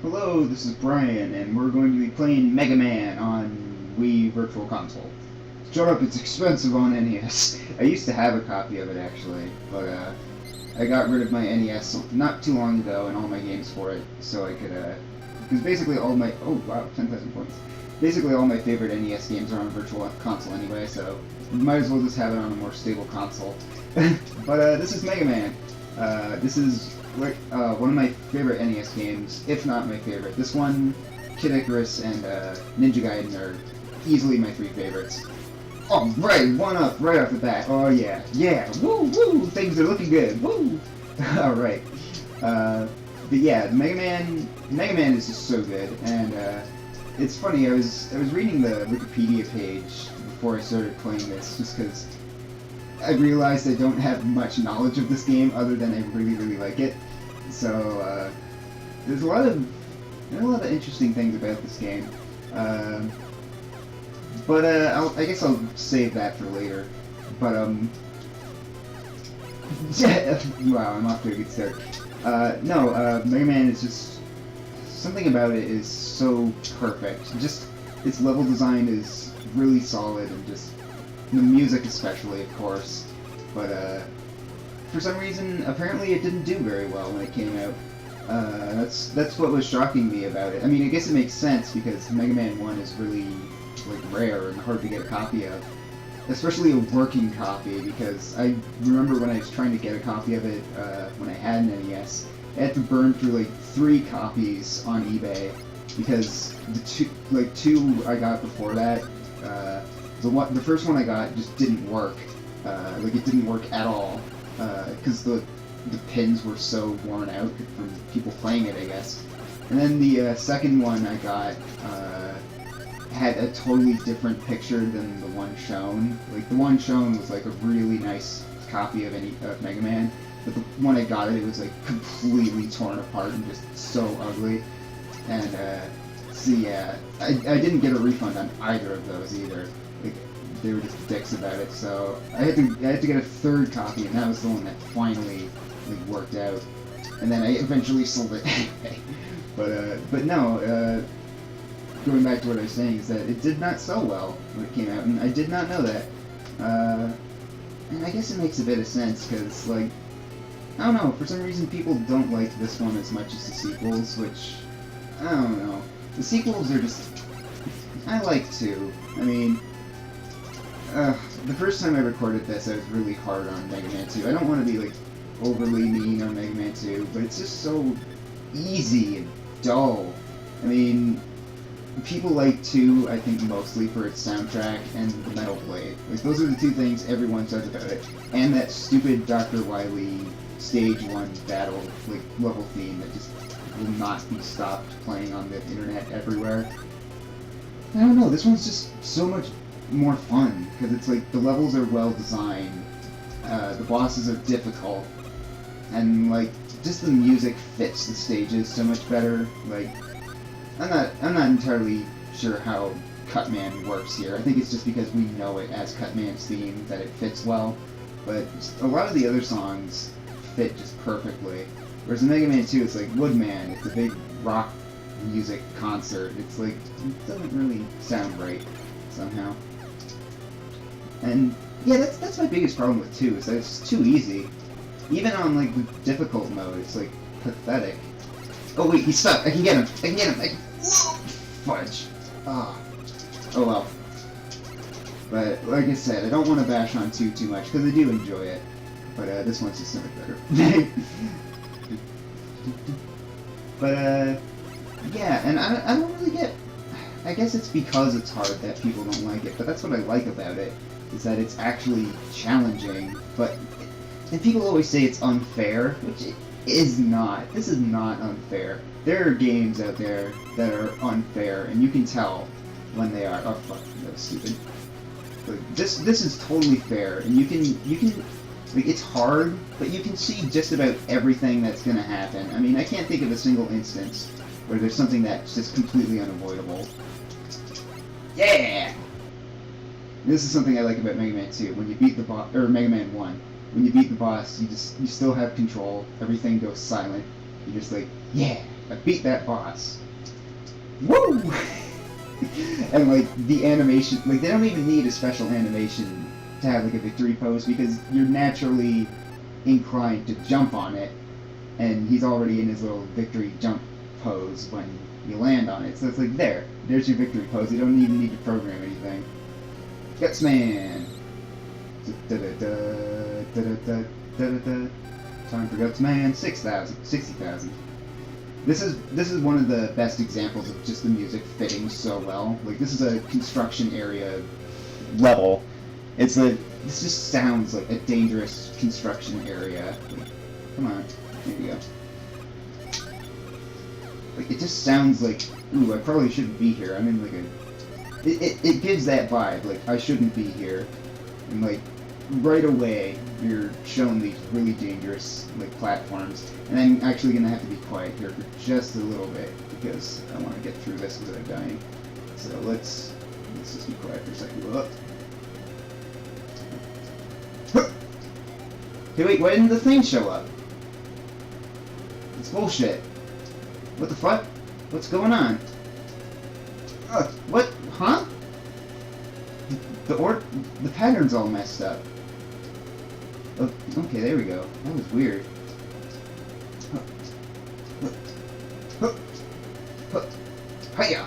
Hello, this is Brian, and we're going to be playing Mega Man on Wii Virtual Console. Shut up, it's expensive on NES. I used to have a copy of it, actually, but I got rid of my NES not too long ago and all my games for it, so I could, because basically all my, oh wow, 10,000 points. Basically all my favorite NES games are on Virtual Console anyway, so might as well just have it on a more stable console. But this is Mega Man. This is like one of my favorite NES games, if not my favorite. This one, Kid Icarus, and Ninja Gaiden are easily my three favorites. Oh, right, one up right off the bat. Oh yeah, yeah, woo woo, things are looking good, woo. All right, but yeah, Mega Man is just so good, and it's funny. I was reading the Wikipedia page before I started playing this, just because I realized I don't have much knowledge of this game other than I really like it. So there's a lot of interesting things about this game. But I guess I'll save that for later. But wow, I'm off to a good start. No, Mega Man is just something about it is so perfect. Just its level design is really solid, and just the music especially, of course, but for some reason, apparently it didn't do very well when it came out. That's what was shocking me about it. I mean, I guess it makes sense because Mega Man 1 is really like rare and hard to get a copy of, especially a working copy, because I remember when I was trying to get a copy of it when I had an NES, I had to burn through like 3 copies on eBay because the two I got before that, the first one I got just didn't work. Like it didn't work at all because the pins were so worn out from people playing it, I guess. And then the second one I got had a totally different picture than the one shown. Like the one shown was like a really nice copy of Mega Man, but the one I got it was like completely torn apart and just so ugly. And so yeah, I didn't get a refund on either of those either. Like, they were just dicks about it, so I had to get a third copy, and that was the one that finally like worked out. And then I eventually sold it anyway. But no, going back to what I was saying is that it did not sell well when it came out, and I did not know that. And I guess it makes a bit of sense because, like, I don't know, for some reason people don't like this one as much as the sequels, which I don't know. The sequels are just I like to. I mean, the first time I recorded this, I was really hard on Mega Man 2. I don't want to be, like, overly mean on Mega Man 2, but it's just so easy and dull. I mean, people like 2, I think, mostly for its soundtrack and the Metal Blade. Like, those are the two things everyone says about it. And that stupid Dr. Wily Stage 1 battle, like, level theme that just will not be stopped playing on the internet everywhere. I don't know, this one's just so much more fun, because it's like, the levels are well designed, the bosses are difficult, and like, just the music fits the stages so much better. Like, I'm not entirely sure how Cutman works here. I think it's just because we know it as Cutman's theme that it fits well, but a lot of the other songs fit just perfectly. Whereas in Mega Man 2, it's like Woodman, it's a big rock music concert. It's like, it doesn't really sound right somehow. And yeah, that's my biggest problem with 2, is that it's too easy. Even on like the difficult mode, it's like pathetic. Oh wait, he's stuck. I can get him. I can get him. Fudge. Ah. Oh well. But like I said, I don't want to bash on 2 too much because I do enjoy it. But this one's just so much better. But yeah, and I don't really get. I guess it's because it's hard that people don't like it. But that's what I like about it, is that it's actually challenging. And people always say it's unfair, which it is not. This is not unfair. There are games out there that are unfair, and you can tell when they are. Oh fuck, that was stupid. But this is totally fair, and you can like, it's hard, but you can see just about everything that's gonna happen. I mean, I can't think of a single instance where there's something that's just completely unavoidable. Yeah. This is something I like about Mega Man 2. When you beat the boss, or Mega Man 1. When you beat the boss, you still have control. Everything goes silent. You're just like, yeah, I beat that boss. Woo! And like the animation, like they don't even need a special animation to have like a victory pose because you're naturally inclined to jump on it, and he's already in his little victory jump pose when you land on it. So it's like there's your victory pose. You don't even need to program anything. Gutsman. Time for Gutsman. 60,000. This is one of the best examples of just the music fitting so well. Like this is a construction area level. This just sounds like a dangerous construction area. Like, come on, there you go. Like it just sounds like, ooh, I probably shouldn't be here. I'm in like a. It gives that vibe. Like I shouldn't be here, and like right away you're shown these really dangerous like platforms, and I'm actually gonna have to be quiet here for just a little bit because I want to get through this without dying. So let's just be quiet for a second. Hey, wait, why didn't the thing show up? It's bullshit. What the fuck? What's going on? What? Huh? The pattern's all messed up. Oh, okay, there we go. That was weird. Hiya!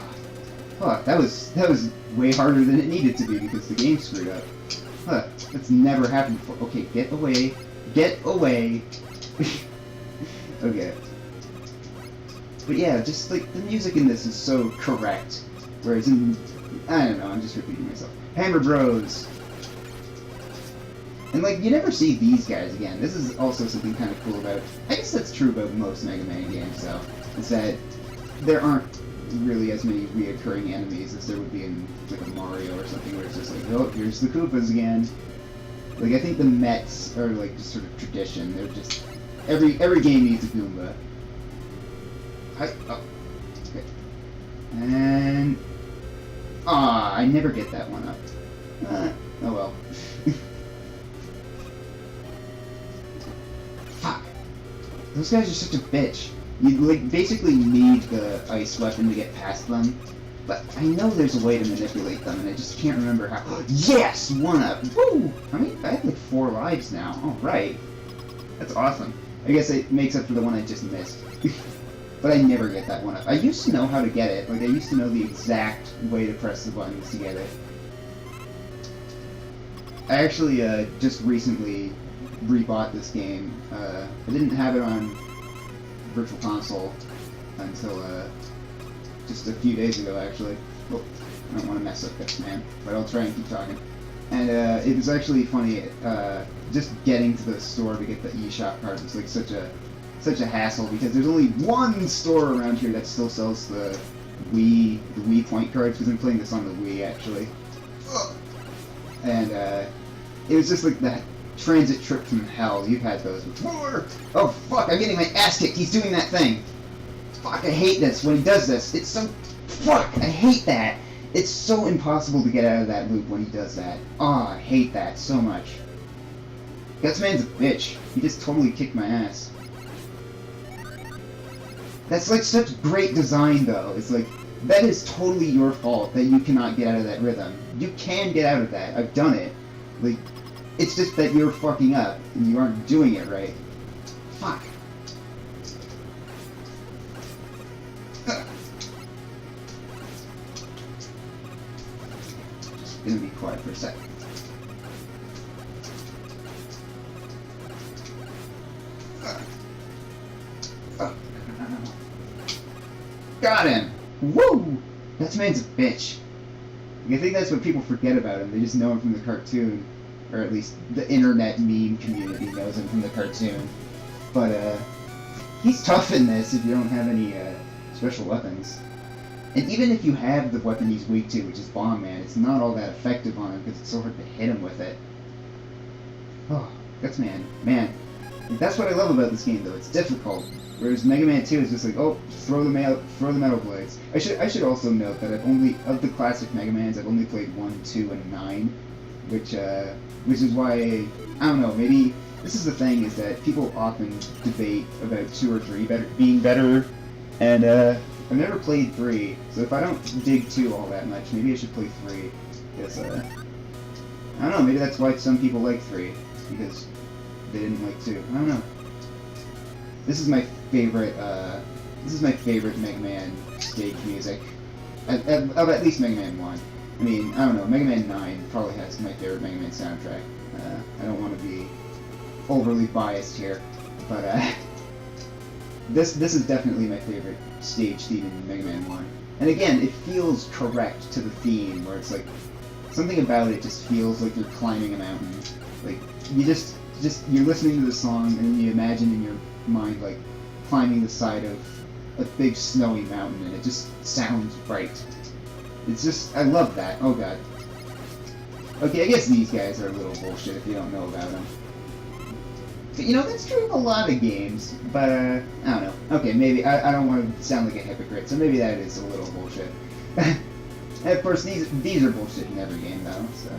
Huh, that was way harder than it needed to be because the game screwed up. Huh, that's never happened before. Okay, get away. Get away! Okay. But yeah, just like the music in this is so correct. Whereas in, I don't know, I'm just repeating myself. Hammer Bros! And like, you never see these guys again. This is also something kind of cool about, I guess that's true about most Mega Man games though, is that there aren't really as many reoccurring enemies as there would be in like a Mario or something where it's just like, oh, here's the Koopas again. Like, I think the Mets are like just sort of tradition. They're just, every game needs a Goomba. Oh, okay. And, I never get that one up. Oh well. Fuck. Those guys are such a bitch. You like basically need the ice weapon to get past them. But I know there's a way to manipulate them, and I just can't remember how. Yes! One up! Woo! I have like 4 lives now. Alright. That's awesome. I guess it makes up for the one I just missed. But I never get that one up. I used to know how to get it. Like, I used to know the exact way to press the buttons to get it. I actually just recently rebought this game. I didn't have it on Virtual Console until just a few days ago, actually. Oh, I don't want to mess up this, man, but I'll try and keep talking. And it was actually funny, just getting to the store to get the eShop card was like such a hassle because there's only one store around here that still sells the Wii point cards, because I'm playing this on the Wii actually. And it was just like that transit trip from hell. You've had those before. Oh fuck! I'm getting my ass kicked. He's doing that thing. Fuck! I hate this when he does this. It's so fuck. I hate that. It's so impossible to get out of that loop when he does that. Oh, I hate that so much. Gutsman's a bitch. He just totally kicked my ass. That's like such great design though. It's like, that is totally your fault that you cannot get out of that rhythm. You can get out of that. I've done it. Like, it's just that you're fucking up and you aren't doing it right. Fuck. Just gonna be quiet for a second. Got him! Woo! That man's a bitch. I think that's what people forget about him. They just know him from the cartoon. Or at least the internet meme community knows him from the cartoon. But, he's tough in this if you don't have any, special weapons. And even if you have the weapon he's weak to, which is Bomb Man, it's not all that effective on him because it's so hard to hit him with it. Oh, Gutsman. Man. That's what I love about this game, though. It's difficult. Whereas Mega Man 2 is just like, oh, throw the metal blades. I should also note that of the classic Mega Mans, I've only played 1, 2, and 9, which is why, I don't know, maybe this is the thing, is that people often debate about 2 or 3 being better And I've never played 3, so if I don't dig 2 all that much, maybe I should play 3. Because I don't know, maybe that's why some people like 3, because they didn't like 2. I don't know. This is my favorite Mega Man stage music. Of at least Mega Man 1. I mean, I don't know, Mega Man 9 probably has my favorite Mega Man soundtrack. I don't want to be overly biased here, but this is definitely my favorite stage theme in Mega Man 1. And again, it feels correct to the theme, where it's like, something about it just feels like you're climbing a mountain. Like, you're listening to the song, and then you imagine in your mind, like, climbing the side of a big snowy mountain, and it just sounds right. It's just, I love that. Oh god. Okay, I guess these guys are a little bullshit if you don't know about them. You know, that's true of a lot of games, but, I don't know. Okay, maybe, I don't want to sound like a hypocrite, so maybe that is a little bullshit. And of course, these are bullshit in every game, though, so...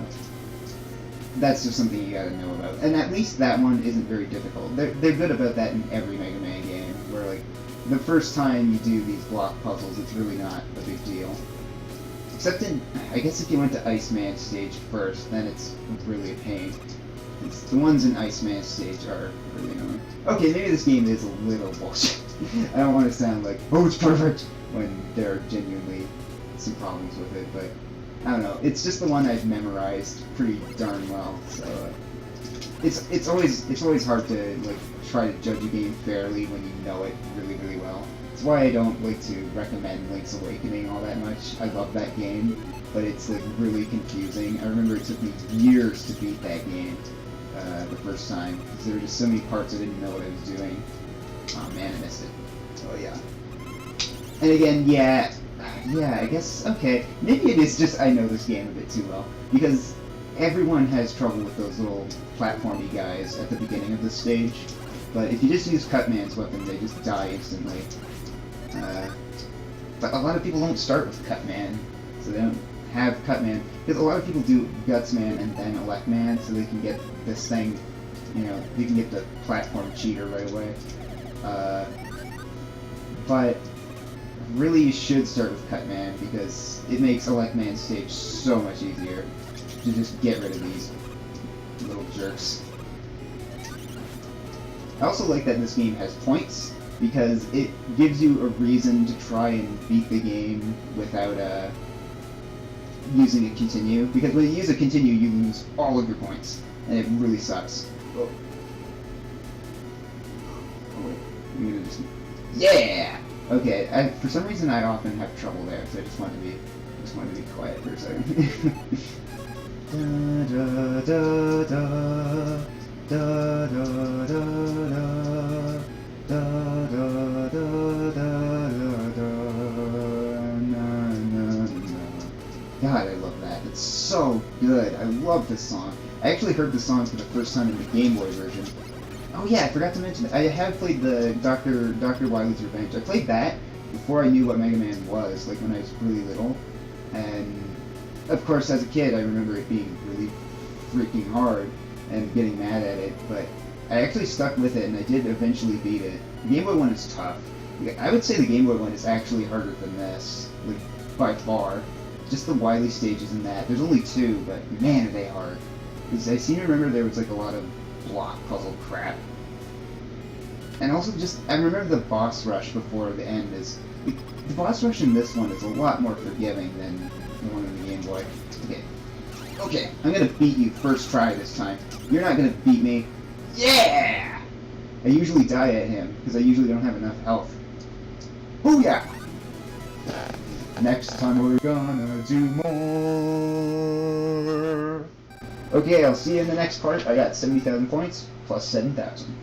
That's just something you gotta know about. And at least that one isn't very difficult. They're good about that in every Mega Man game, where, like, the first time you do these block puzzles, it's really not a big deal. Except in, I guess if you went to Iceman stage first, then it's really a pain. The ones in Iceman stage are really annoying. Okay, maybe this game is a little bullshit. I don't want to sound like, oh, it's perfect, when there are genuinely some problems with it, but I don't know. It's just the one I've memorized pretty darn well, so it's always hard to like try to judge a game fairly when you know it really, really well. That's why I don't like to recommend Link's Awakening all that much. I love that game, but it's like really confusing. I remember it took me years to beat that game the first time, because there were just so many parts I didn't know what I was doing. Oh man, I missed it. Oh yeah. And again, yeah, I guess, okay, maybe it is just I know this game a bit too well, because everyone has trouble with those little platformy guys at the beginning of the stage, but if you just use Cutman's weapon, they just die instantly. But a lot of people don't start with Cutman, so they don't have Cutman, because a lot of people do Gutsman and then Electman, so they can get this thing, you know, you can get the platform cheater right away. But really you should start with Cutman, because it makes Electman's stage so much easier to just get rid of these little jerks. I also like that this game has points, because it gives you a reason to try and beat the game without using a continue, because when you use a continue you lose all of your points, and it really sucks. Oh wait, I'm gonna just... Yeah! Okay, for some reason I often have trouble there, so I just want to be quiet for a second. Da da da da da da da da da da da da da. God, I love that. It's so good. I love this song. I actually heard this song for the first time in the Game Boy version. Oh yeah, I forgot to mention it. I have played the Dr. Wily's Revenge. I played that before I knew what Mega Man was, like when I was really little. And of course, as a kid, I remember it being really freaking hard and getting mad at it, but I actually stuck with it and I did eventually beat it. The Game Boy one is tough. I would say the Game Boy one is actually harder than this, like, by far. Just the Wily stages in that. There's only 2, but man, are they hard. Because I seem to remember there was like a lot of block puzzle crap. And also just, I remember the boss rush before the end is... The boss rush in this one is a lot more forgiving than the one in the Game Boy. Okay, I'm gonna beat you first try this time. You're not gonna beat me. Yeah! I usually die at him, because I usually don't have enough health. Booyah! Next time we're gonna do more. Okay, I'll see you in the next part. I got 70,000 points, plus 7,000.